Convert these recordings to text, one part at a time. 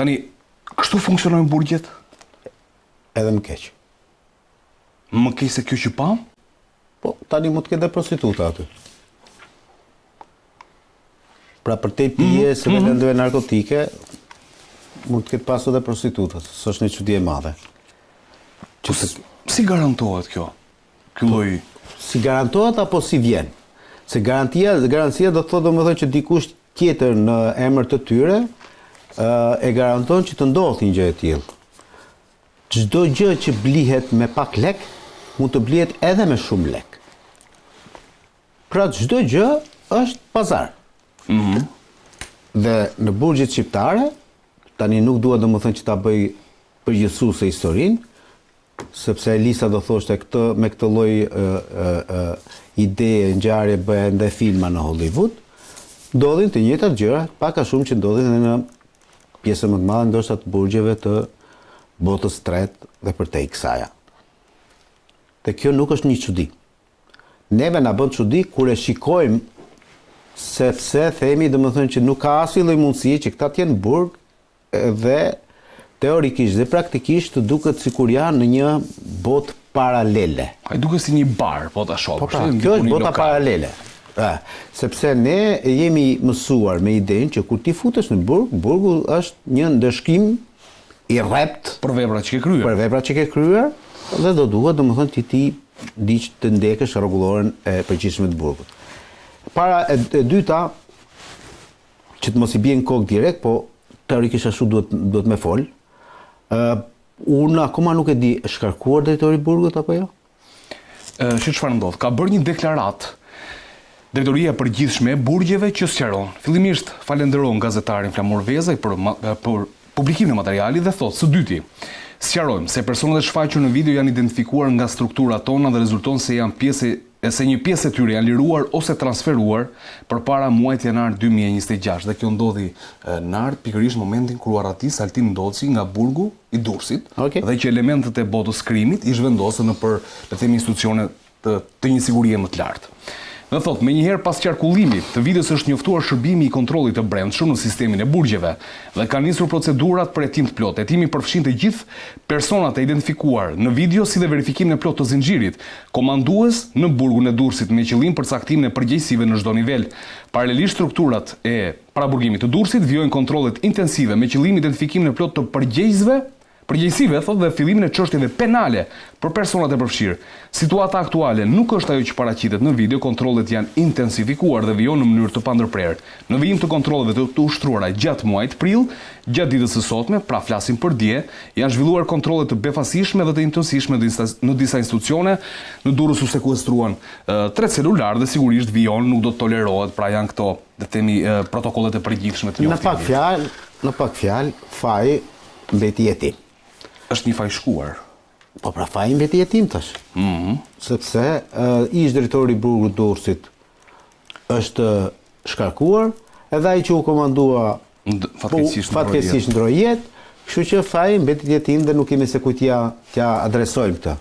Tani, kështu funksionojnë burgjet? Edhe më keq. Më keq se kjo që pam? Po, tani mund të ketë dhe prostituta aty. Pra për te pije se me lëndëve narkotike, mund të ketë pasur dhe prostitutat, së është një çudi e madhe. Si garantohet kjo? Ky lloj si garantohet apo si vjen? Se garancia do të thotë domethënë që dikush tjetër në emër të tyre e garanton që të ndodhë një gjë e tillë. Çdo gjë që blihet me pak lek, mund të blihet edhe me shumë lek. Pra çdo gjë është pazar. Dhe në burgjet shqiptare, tani nuk dua domethënë që ta bëj përgjithësuese historinë, sepse Elisa do thoshte me këtë lloj ide ngjarje bëhen dhe filma në Hollywood, ndodhin të njëjtat gjëra, pak a shumë që ndodhin edhe në pjesën më të madhe ndoshta të burgjeve të botës tretë dhe përtej kësaja. Dhe kjo nuk është një çudi. Neve na bën çudi kur e shikojmë, sepse themi domethënë që nuk ka asnjë lloj mundësie që këta të jenë burg dhe teorikisht dhe praktikisht të duket sikur janë në një botë paralele. Ai duket si një bar, po ta shoh. Kjo është bota paralele. Sepse ne jemi mësuar me idenë që kur ti futesh në burg, burgu është një ndëshkim i rrept për veprat që ke kryer. Për veprat që ke kryer dhe do duhet domethënë ti diç të ndekësh rregulloren e përgjithshme të burgut. Para e dyta, që të mos i bie në kokë direkt, po teorikisht ashtu duhet me fol. Unë akoma nuk e di, shkarkuar drejtori i burgut apo jo? Çfarë ndodh? Ka bërë një deklaratë Drejtoria e Përgjithshme e Burgjeve që sqaron. Fillimisht falenderon gazetarin Flamur Vezaj për publikimin e materialit dhe thotë së dyti: sqarojmë se personat e shfaqur në video janë identifikuar nga strukturat tona dhe rezulton se një pjesë e tyre janë liruar ose transferuar përpara muajit janar 2026. Dhe kjo ndodhi në art pikërisht momentin kur arratis Altin Ndoci nga burgu i Durrësit, dhe që elementët e botës krimit i zhvendosën nëpër, le të themi, institucione të një sigurie më të lartë. Dhe thot, me njëherë pas qarkullimit të videos është njoftuar shërbimi i kontrollit të brendshëm në sistemin e burgjeve dhe ka nisur procedurat për hetim të plotë. Hetimi përfshin të gjithë personat e identifikuar në video si dhe verifikimin e plotë të zinxhirit komandues në burgun e Durrësit me qëllim përcaktimin e përgjegjësive në çdo nivel. Paralelisht strukturat e paraburgimit të Durrësit vijojnë kontrollet intensive me qëllim identifikimin e plotë të përgjegjësive, thot, dhe fillimin e çështjeve penale për personat e përfshirë. Situata aktuale nuk është ajo që paraqitet në video, kontrollet janë intensifikuar dhe vijojnë në mënyrë të pandërprerë. Në vijim të kontrolleve të ushtruara gjatë muajit prill, gjatë ditës së sotme, pra flasim për dje, janë zhvilluar kontrolle të befasishme dhe të intensishme në disa institucione. Në Durrës u sekuestruan 3 celular dhe sigurisht vijon nuk do të tolerohet, pra janë këto, le të themi, protokollet e përgjithshme të njoftimit. Në pak fjalë, faji mbeti jetim. Është një faj shkuar. Po pra faji mbeti jetim tash. Sepse ish drejtori i burgut Durrësit është shkarkuar, edhe ai që u komandua fatkeqësisht ndroi jetë, kështu që faji mbeti jetim dhe nuk kemi se kujt t'ja adresojmë këtë.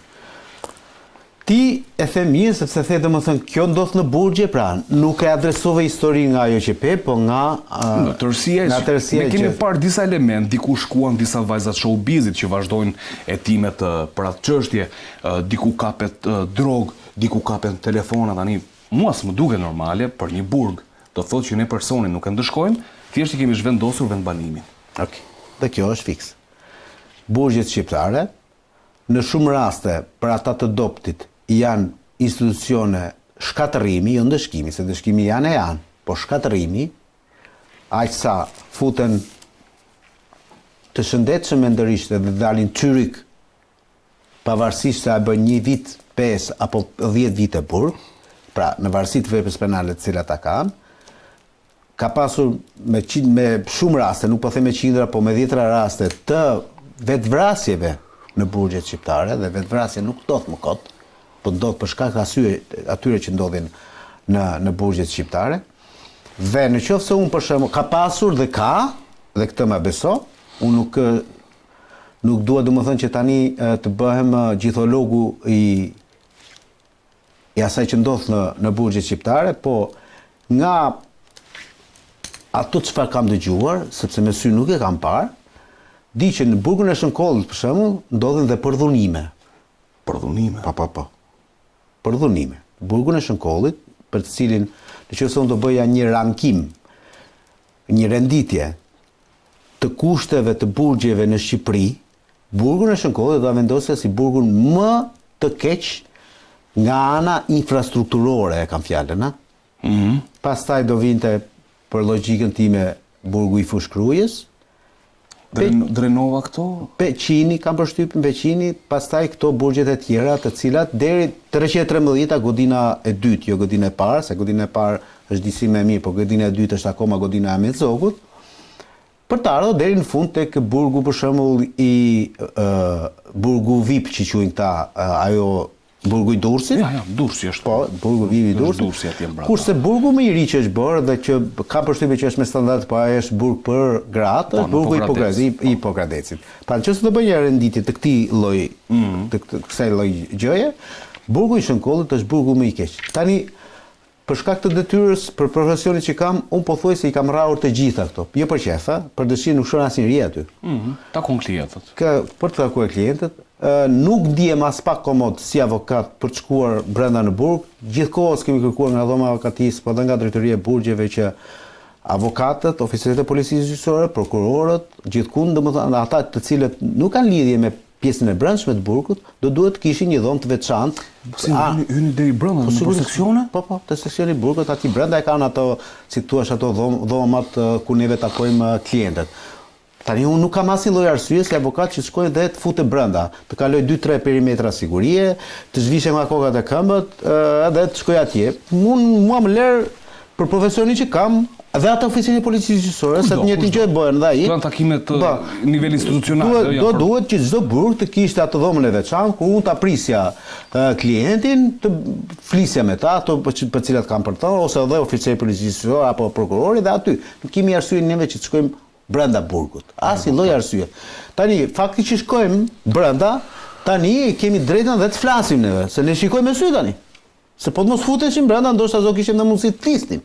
Ti e the mirë sepse the domethënë kjo ndodh në burgje, pra nuk e adresove histori nga ajo që pe, po nga tërësia. Ne kemi parë disa element, diku shkuan disa vajzat showbizit që vazhdojnë hetimet për atë çështje, diku kapet drog, diku kapet telefona. Tani mua s'më duket normale për një burg. Do thotë që ne personin nuk e ndëshkojmë, thjesht i kemi zhvendosur vendbanimin. Okej. Dhe kjo është fiks. Burgjet shqiptare në shumë raste për ata të doptit janë institucione shkatërimi, jo ndëshkimi, se ndëshkimi janë, po shkatërimi, aq sa futen të shëndetshëm ndërisht dhe dalin çyrik, pavarësisht se a bën 1 vit, 5 apo 10 vite burg, pra në varësi të veprës penale të cilat ata kanë, ka pasur me shumë raste, nuk po them me qindra, po me 10 raste të vetvrasjeve në burgjet shqiptare, dhe vetvrasja nuk ndodh më kot, po ndodh për shkak atyre që ndodhin në burgjet shqiptare. Dhe në qoftë se unë për shembull ka pasur dhe ka, dhe këtë më beso, unë nuk dua domethënë që tani të bëhem gjithologu i asaj që ndodh në burgjet shqiptare, po nga ato çfarë kam dëgjuar, sepse me sy nuk e kam parë, di që në burgun e Shënkollit, për shembull, ndodhen dhe përdhunime. Përdhunime. Po. Përdhunime. Burgun e Shënkollit, për të cilin, nëse unë do bëja një rankim, një renditje të kushteve të burgjeve në Shqipëri, burgun e Shënkollit do vendosja si burgun më të keq nga ana infrastrukturore, e kam fjalën, a? Pastaj do vinte për logjikën time burgu i Fushkrujës, Drenova këto? Peqini, kam përshtypjen Peqini, pastaj këto burgjet e tjera, të cilat deri 313 godina e dytë, jo godina e parë, se godina e parë është disi më e mirë, por godina e dytë është akoma godina e Mezzogut. Për të ardhur deri në fund tek burgu për shembull i burgu VIP që quajnë këta, ajo burgu i Durrësit. Ja, Durrësi është. Po, burgu VIP i Durrësit. Durrësi atje mbrapa. Kurse burgu më i ri që është bërë dhe që ka përshtypje që është me standard, po ai është burg për gratë, është burgu i Hipokradecit. Pra nëse do bëj një renditje të këtij lloji, të kësaj lloj gjëje, burgu i Shënkollit është burgu më i keq. Tani për shkak të detyrës, për profesionin që kam, unë pothuajse i kam rrahur të gjitha këto. Jo për qef, për dëshirë nuk shon asnjëri aty. Takon klientët. Për të takuar klientët, nuk ndihem as pak komod si avokat për të shkuar brenda në burg. Gjithkohës kemi kërkuar nga dhoma e avokatisë, po dhe nga drejtoria e burgjeve që avokatët, oficerët e policisë gjyqësore, prokurorët, gjithkund, domethënë ata të cilët nuk kanë lidhje me pjesën e brendshme të burgut, do duhet të kishin një dhomë të veçantë. Si hyni deri brenda në seksione? Po, te seksioni i burgut aty brenda e kanë ato, si thua, ato dhomat ku neve takojmë klientët. Tani unë nuk kam asnjë lloj arsye si avokat që shkoj dhe të futet brenda, të kaloj 2-3 perimetra sigurie, të zhvishem nga kokat e këmbët, edhe të shkoj atje. Mua më lër për profesionin që kam, dhe ata oficinë e policisë gjyqësore, se të njëjtin gjë e bëhen dhe ai. Kanë takime të nivel institucional. Duhet që çdo burg të kishte atë dhomën e veçantë ku unë ta prisja klientin, të flisja me ta, ato për cilat kanë për të, ose edhe oficeri i policisë gjyqësore apo prokurori dhe aty. Nuk kemi arsye neve që të shkojmë brenda burgut. Asnjë lloj arsye. Tani, fakti që shkojmë brenda, tani kemi drejtën dhe të flasim neve, se ne shikojmë me sy tani. Se po të mos futeshim brenda, ndoshta do kishim në mundësi të flisnim.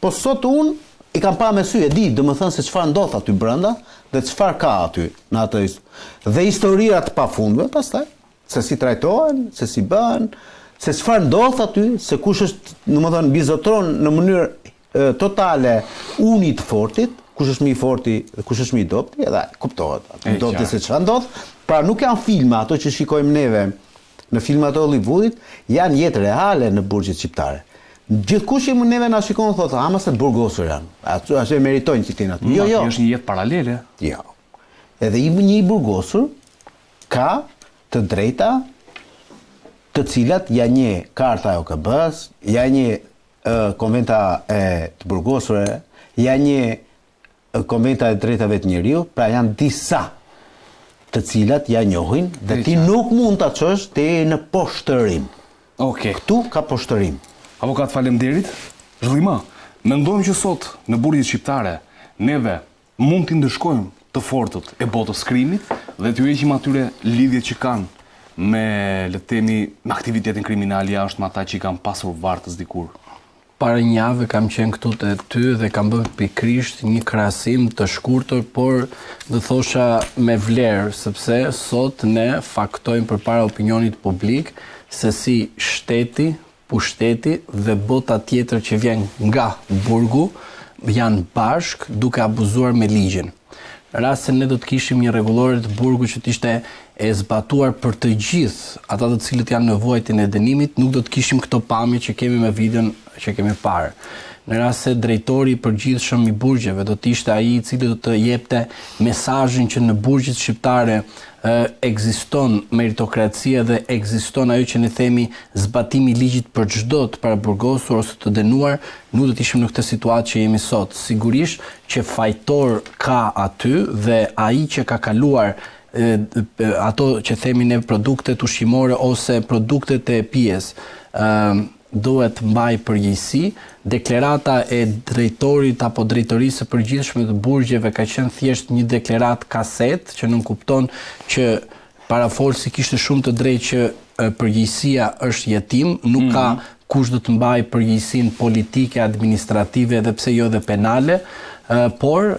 Po sot unë i kam pa me sy, e di, domethënë se çfarë ndodh aty brenda dhe çfarë ka aty në atë dhe historia të pafundme pastaj, se si trajtohen, se si bëhen, se çfarë ndodh aty, se kush është, domethënë bizotron në mënyrë totale uni të fortit, kush është më i forti dhe kush është më i dobti, edhe kuptohet. Dobti se çfarë ndodh, pra nuk janë filma ato që shikojmë neve në filmat e Hollywoodit, janë jetë reale në burgjet shqiptare. Gjithkush që neve na shikon thotë, ama se burgosur janë. Ato e meritojnë që tinë aty. Jo. Është një jetë paralele. Jo. Edhe një i burgosur ka të drejta të cilat janë një karta e OKB-s, janë një konventa e të burgosurve, janë një konventa e drejtave të njeriu, pra janë disa të cilat ja njohin dhe ti nuk mund ta çosh te në poshtërim. Okej. Ktu ka poshtërim. Avokat, faleminderit. Zhllima, mendojmë që sot në burgjet shqiptare neve mund t'i ndëshkojmë të fortët e botës krimit dhe t'ju heqim atyre lidhjet që kanë me, le të themi, me aktivitetin kriminal jashtë me ata që i kanë pasur vartës dikur. Para një javë kam qenë këtu te ty dhe kam bërë pikërisht një krahasim të shkurtër, por do thosha me vlerë, sepse sot ne faktojmë përpara opinionit publik se si shteti, pushteti dhe bota tjetër që vjen nga burgu janë bashk duke abuzuar me ligjin. Në rast se ne do të kishim një rregullore të burgut që të ishte e zbatuar për të gjithë ata të cilët janë në vuajtjen e dënimit, nuk do të kishim këto pamje që kemi me videon që kemi parë. Në rast se drejtori i përgjithshëm i burgjeve do të ishte ai i cili do të jepte mesazhin që në burgjet shqiptare ekziston meritokracia dhe ekziston ajo që ne themi zbatimi i ligjit për çdo të paraburgosur ose të dënuar, nuk do të ishim në këtë situatë që jemi sot. Sigurisht që fajtor ka aty dhe ai që ka kaluar ato që themi ne produktet ushqimore ose produktet e pijes duhet mbaj përgjegjësi. Deklarata e drejtorit apo drejtorisë së përgjithshme të burgjeve ka qenë thjesht një deklarat kaset që nuk kupton që parafolsi kishte shumë të drejtë që përgjegjësia është jetim, nuk ka kush do të mbajë përgjegjësinë politike, administrative dhe pse jo dhe penale, por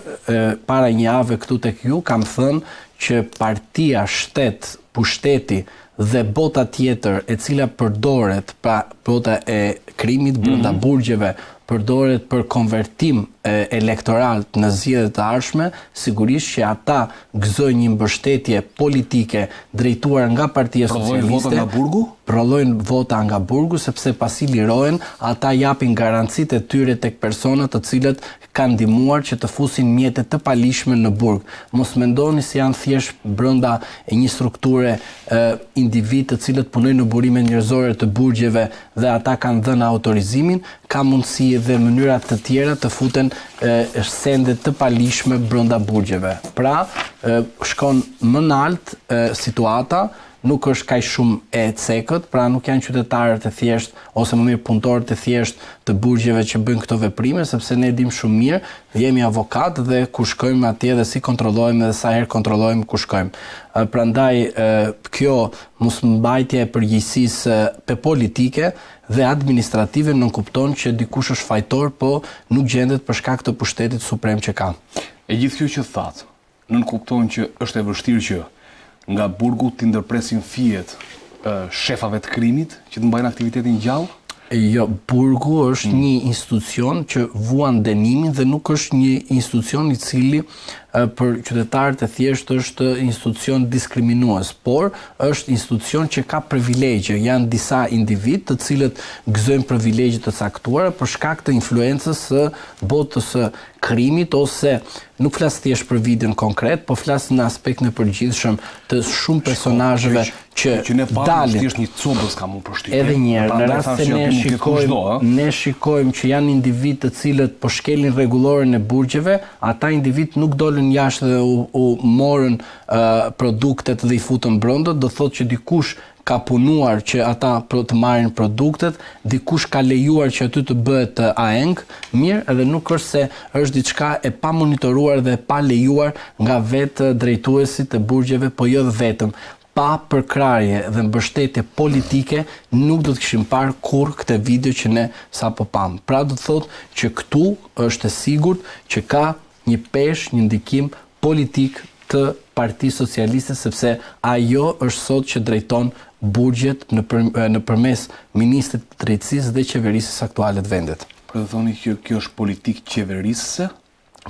para një jave këtu tek ju kam thënë që partia, shtet, pushteti dhe bota tjetër e cila përdoret, pra bota e krimit brenda burgjeve, përdoret për konvertim elektoral në zgjedhjet e ardhshme, sigurisht që ata gëzojnë një mbështetje politike drejtuar nga Partia Socialiste. Prodhojnë vota nga burgu sepse pasi lirohen, ata japin garancitë e tyre tek persona të cilët kanë ndihmuar që të fusin mjete të palishme në burg. Mos mendoni se janë thjesht brenda një strukture individ të cilët punojnë në burimet njerëzore të burgjeve dhe ata kanë dhënë autorizimin, ka mundësi dhe mënyra të tjera të futen sende të palishme brenda burgjeve. Pra, shkon më lart situata, nuk është kaq shumë e cekët, pra nuk janë qytetarët e thjesht ose më mirë punëtorët e thjesht të burgjeve që bëjnë këto veprime, sepse ne dim shumë mirë, jemi avokat dhe ku shkojmë atje dhe si kontrollojmë dhe sa herë kontrollojmë ku shkojmë. Prandaj kjo mosmbajtja e përgjegjësisë politike dhe administrative nuk kupton që dikush është fajtor, po nuk gjendet për shkak të pushtetit suprem që ka. E gjithë kjo që thatë, nuk kupton që është e vështirë që nga burgu të ndërpresin fijet shefave të krimit që të mbajnë aktivitetin gjallë? Jo, burgu është një institucion që vuan dënimin dhe nuk është një institucion i cili për qytetarët e thjesht është institucion diskriminues, por është institucion që ka privilegje. Janë disa individ të cilët gëzojnë privilegje të caktuara për shkak të influencës së botës së krimit, ose nuk flas thjesht për videon konkret, po flas në aspektin e përgjithshëm të shumë personazheve që ne dalin. Thjesht një cubës kam unë përshtypjen. Edhe një herë, në rast se ne shikojmë që janë individ të cilët po shkelin rregulloren e burgjeve, ata individ nuk dolën jashtë dhe u morën produktet dhe i futën brenda, do thotë që dikush ka punuar që ata të marrin produktet, dikush ka lejuar që aty të bëhet aeng, mirë, edhe nuk është se është diçka e pa monitoruar dhe pa lejuar nga vetë drejtuesit e burgjeve, po jo vetëm. Pa përkrarje dhe mbështetje politike nuk do të kishim parë kurrë këtë video që ne sapo pam. Pra do të thotë që këtu është e sigurt që ka një peshë, një ndikim politik të Partisë Socialiste, sepse ajo është sot që drejton burgjet nëpërmes ministrit të drejtësisë dhe qeverisës aktuale të vendit. Por do thoni që kjo është politikë qeverisëse?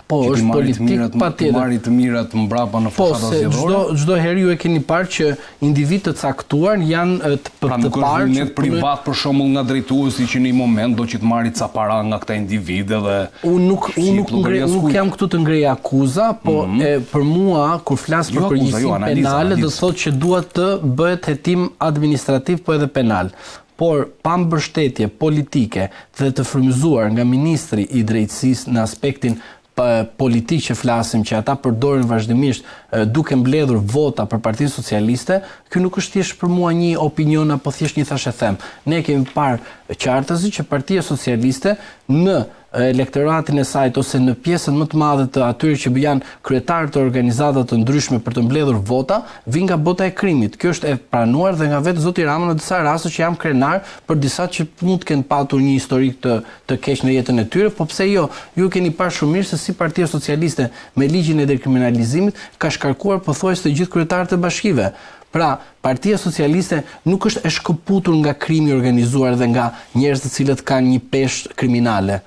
Po, është politik patjetër. Të marrit të mirat mbrapa në fushat zgjedhore. Po, çdo herë ju e keni parë që individ të caktuar janë të parë. Pra nuk është vullnet privat për shembull nga drejtuesi që në një moment do që të marrit ca para nga këta individë dhe unë nuk jam këtu të ngrej akuza, po për mua kur flas për përgjegjësinë penale do thotë që duhet të bëhet hetim administrativ po edhe penal. Por pa mbështetje politike dhe të frymëzuar nga ministri i drejtësisë në aspektin politik që flasim, që ata përdorin vazhdimisht duke mbledhur vota për Partinë Socialiste, kjo nuk është thjesht për mua një opinion apo thjesht një thashë them. Ne kemi parë qartësi që Partia Socialiste në elektoratin e saj ose në pjesën më të madhe të atyre që janë kryetarë të organizatave të ndryshme për të mbledhur vota, vijnë nga bota e krimit. Kjo është e pranuar dhe nga vetë zoti Rama në disa raste që jam krenar për disa që mund të kenë patur një historik të keq në jetën e tyre, po pse jo? Ju keni parë shumë mirë se si Partia Socialiste me ligjin e dekriminalizimit ka shkarkuar pothuajse të gjithë kryetarët e bashkive. Pra, Partia Socialiste nuk është e shkëputur nga krimi organizuar dhe nga njerëz të cilët kanë një peshë kriminale.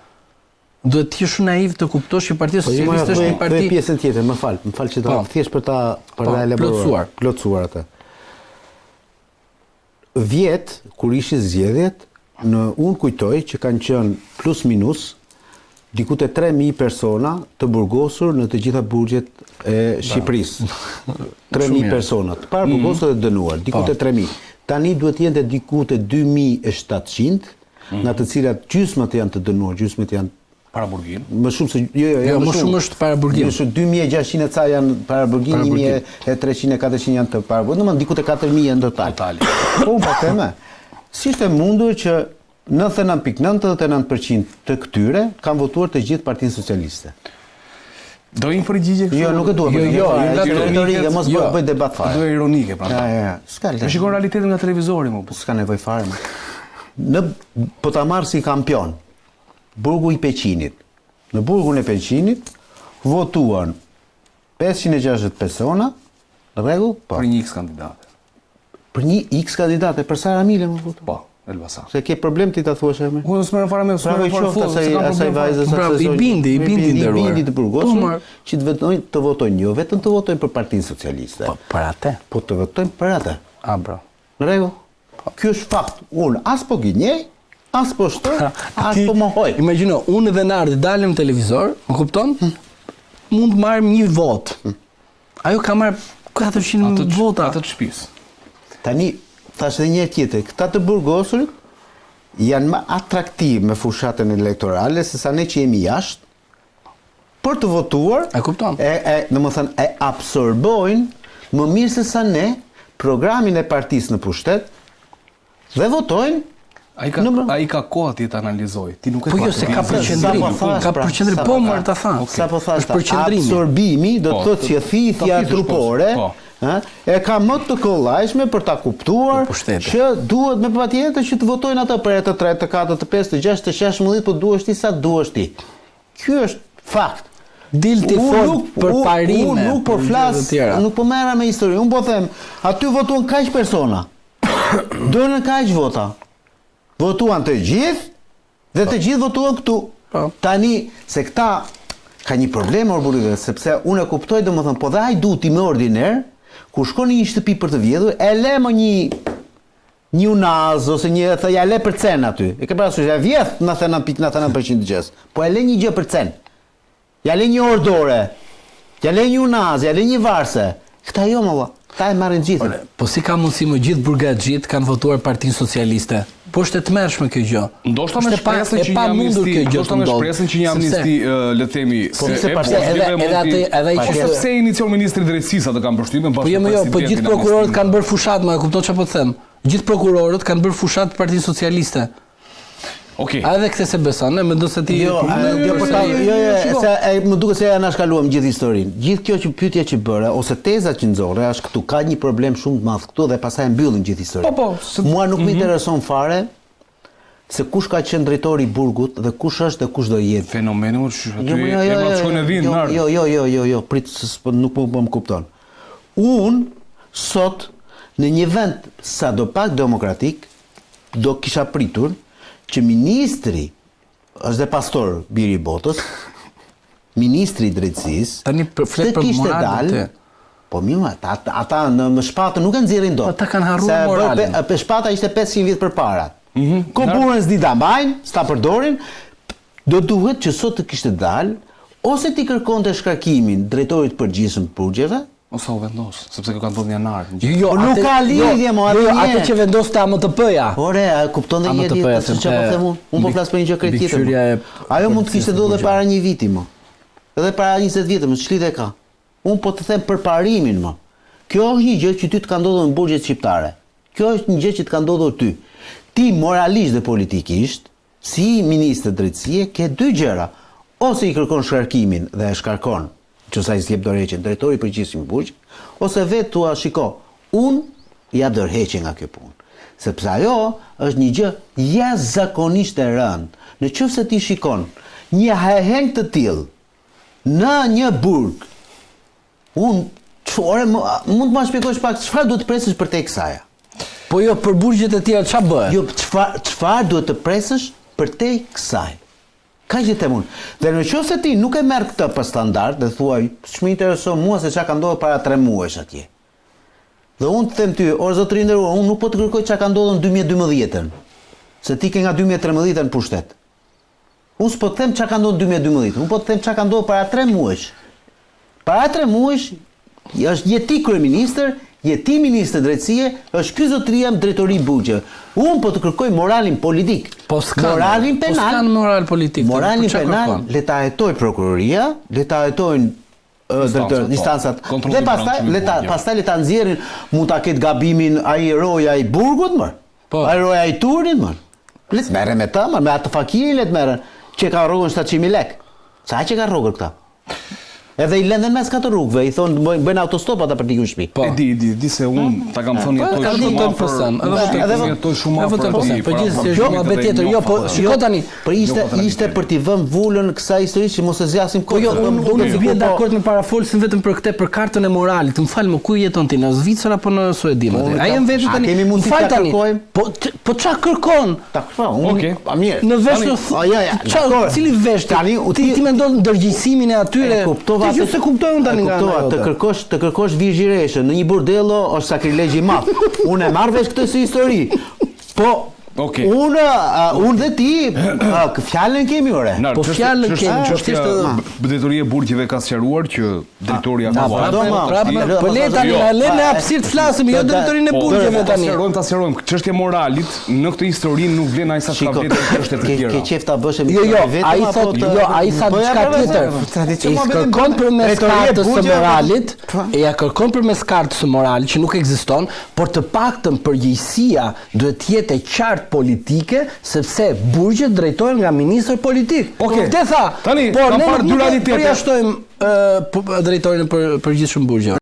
Duhet të jesh shumë naiv të kuptosh që Partia Socialiste është një parti. Po pjesën tjetër, më fal që ta thjesht për ta elaboruar, plotësuar atë. Vjet kur ishin zgjedhjet, unë kujtoj që kanë qenë plus minus diku te 3000 persona të burgosur në të gjitha burgjet e Shqipërisë. 3000 persona të parë burgosur dhe dënuar, diku te 3000. Tani duhet të jenë diku te 2700, nga të cilat gjysmët janë të dënuar, gjysmët janë para burgim. Më shumë se më shumë është para burgim. 2600 ca janë para burgim, 1300 400 janë të para burgim, domethënë diku te 4000 në total. Po unë po them, si është e mundur që 99.99% të këtyre kanë votuar të gjithë Partinë Socialiste? Do një përgjigje kështu? Jo, nuk e dua. Jo, retorike, mos bëj debat fare. Do ironike pra. Ja. S'ka. Shikon realitetin nga televizori më. S'ka nevojë fare më. po ta marr si kampion burgu i Peqinit. Në burgun e Peqinit votuan 560 persona, në rregull? Po. Për një X kandidate. Për një X kandidate, për Sara Mile më votu. Po, Elbasan. Se ke problem ti ta thuash emrin? Unë s'merrem fare me, s'merrem fare fut, asaj vajzës i bindi nderuar. I bindi të burgosur që të votojnë, jo vetëm të votojnë për Partinë Socialiste. Po, për atë. Po të votojnë për atë. A, bro. Në rregull? Ky është fakt. Unë as po gënjej, as po shtoj, as po mohoj. Imagjino, unë dhe Nardi dalim në televizor, më kupton? Mund të marrim një vot. Ajo ka marrë 400 vota. Atë të shtëpisë. Tani, thash edhe një tjetër, këta të burgosurit janë më atraktiv me fushatën elektorale se sa ne që jemi jashtë për të votuar. E kupton? Domethënë e absorbojnë më mirë se sa ne programin e partisë në pushtet dhe votojnë. Ai ka kohë ti të analizoj. Ti nuk e Po jo, se ka përqendrim. Ka përqendrim, po më të tha. Sa po thash, përqendrimi. Absorbimi do të thotë që thithja trupore e ka më të kollajshme për ta kuptuar që duhet me patjetër që të votojnë ata për të 3, të 4, të 5, të 6, të 16, po duhesh ti sa duhesh ti. Ky është fakt. Dil ti fol për parime. Unë nuk po flas, nuk po merra me histori. Unë po them, aty votuan kaq persona. Donë kaq vota. Votuan të gjithë dhe të gjithë votuan këtu. Tani se këta ka një problem orburrive, sepse unë e kuptoj domethënë, po dhe ai duhet i më ordiner, kur shkon në një shtëpi për të vjedhur, e le më një unaz ose një ja le për cen aty. E ke parasysh ja vjedh 99% të gjës. Po e le një gjë për cen. Ja le një ordore. Ja le një unaz, ja le një varse. Këta jo më valla. Ta e marrin gjithë. Po si ka mundësi më gjithë burgaxhit kanë votuar Partinë Socialiste? Po është e tmerrshme kjo gjë. Ndoshta me shpresën që një amnisti, ndoshta me shpresën që një amnisti, le të themi, edhe ai që pse inicion ministri i drejtësisë atë kanë përshtypjen pas. Po jo, po gjithë prokurorët kanë bërë fushat, më e kupton çfarë po të them. Gjithë prokurorët kanë bërë fushat Partinë Socialiste. Okej. A edhe këtë se beson, ne mendon se ti më duket se ja na shkaluam gjithë historinë. Gjithë kjo që pyetja që bëre ose teza që nxorre është këtu ka një problem shumë të madh këtu dhe pastaj mbyllin gjithë historinë. Po. Mua nuk më intereson fare se kush ka qenë drejtori i burgut dhe kush është dhe kush do jetë. Fenomeni aty e shkojnë vin nar. Jo, prit nuk po më kupton. Unë sot në një vend sadopak demokratik do kisha pritur që ministri është dhe pastor biri i botës, ministri i drejtësisë, tani flet për moralin. Po mirë, ata në shpatë nuk e nxjerrin dot. Ata kanë harruar moralin. Shpata ishte 500 vjet përpara. Komunën s'di ta mbajnë, s'ta përdorin, do duhet që sot të kishte dalë ose ti kërkonte shkarkimin drejtorit përgjithshëm të burgjeve, ose u vendos, sepse kjo ka ndodhur në janar. Jo, nuk ka lidhje mo atë. Atë që vendos ta AMTP-ja. Ore, kupton dhe një ditë se çfarë po them unë. Unë po flas për një gjë krejt tjetër. Ajo mund të kishte ndodhur para një viti mo. Edhe para 20 vjetë, më ç'lidhje ka. Unë po të them për parimin mo. Kjo është një gjë që ty të ka ndodhur në burgjet shqiptare. Kjo është një gjë që të ka ndodhur ty. Ti moralisht dhe politikisht, si ministër drejtësie, ke dy gjëra. Ose i kërkon shkarkimin dhe e shkarkon që sa i s'jep dorëheqjen drejtori i përgjithshëm i burgjit, ose vetë thua shiko, unë jap dorëheqje nga kjo punë. Sepse ajo është një gjë jashtëzakonisht e rëndë. Nëse ti shikon një heheng të tillë në një burg, mund të më shpjegosh pak çfarë duhet të presësh për te kësaj? Po jo, për burgjet e tjera çfarë bëhet? Jo, çfarë duhet të presësh për te kësaj? Ka që të mund. Dhe në qoftë se ti nuk e merr këtë për standard dhe thuaj, ç'më intereson mua se çka ka ndodhur para 3 muajsh atje. Dhe unë të them ty, o zotëri nderuar, unë nuk po të kërkoj çka ka ndodhur në 2012-ën. Se ti ke nga 2013-ën pushtet. Unë s'po të them çka ka ndodhur në 2012-ën, unë po të them çka ka ndodhur para 3 muajsh. Para 3 muajsh është jeti kryeministër, jeti ministër drejtësie, është ky zotëria drejtori i burgjeve. Unë po të kërkoj moralin politik. Po s'kan. Moralin penal. Po s'kan moral politik. Moralin penal le ta hetoj prokuroria, le ta hetojnë instancat. Dhe pastaj le ta nxjerrin, mund ta ketë gabimin ai roja i burgut më. Ai roja i Turinit më. Le të merren me të, me atë fakirin le të merren, që ka rrogën 700.000 lekë. Sa që ka rrogën këta? Edhe i lëndën mes katër rrugëve, i thonë bëjnë autostop ata për t'i në shtëpi. Po. Di se unë ta kam thënë jetoj Edhe shumë votojmë për sen, jetoj shumë votojmë për sen. afër. Po gjithsesi është muhabet tjetër. Jo, po shiko tani. Po ishte për t'i vënë vulën kësaj historisë që mos e zgjasim Po jo, unë nuk bie dakord me parafolsin vetëm për këtë, për kartën e moralit. Më fal, më ku jeton ti, në Zvicër apo në Suedi? Ai jam vetë tani. Kemi mundësi ta kërkojmë? Po ç'a kërkon? Ta kërkoj. Okej. Mirë. Në vesh Ja. cili vesh? Tani ti mendon ndërgjegjësimin e atyre. Kuptova Ti se kuptoj unë tani nga ana të kërkosh Virgjireshën në një burdello është sakrilegj i madh. Unë e marr vesh këtë si histori. Po unë dhe ti fjalën kemi ore. Po fjalën kemi. Drejtoria e burgjeve ka sqaruar që drejtori Po le tani në hapësirë të flasim, jo drejtorinë e burgjeve tani. Ta sqarojmë. Çështja e moralit në këtë histori nuk vlen ai sa ka veten çështjet e tjera. Ke qef ta bësh ai sa diçka tjetër. Kërkon përmes kartës së moralit, kërkon përmes kartës së moralit që nuk ekziston, por të paktën përgjegjësia duhet të jetë e qartë politike, sepse burgjet drejtohen nga ministër politik. Okej. Te tha. Tani, por kam ne parë dy realitete. Përjashtojmë drejtorin e përgjithshëm burgjeve.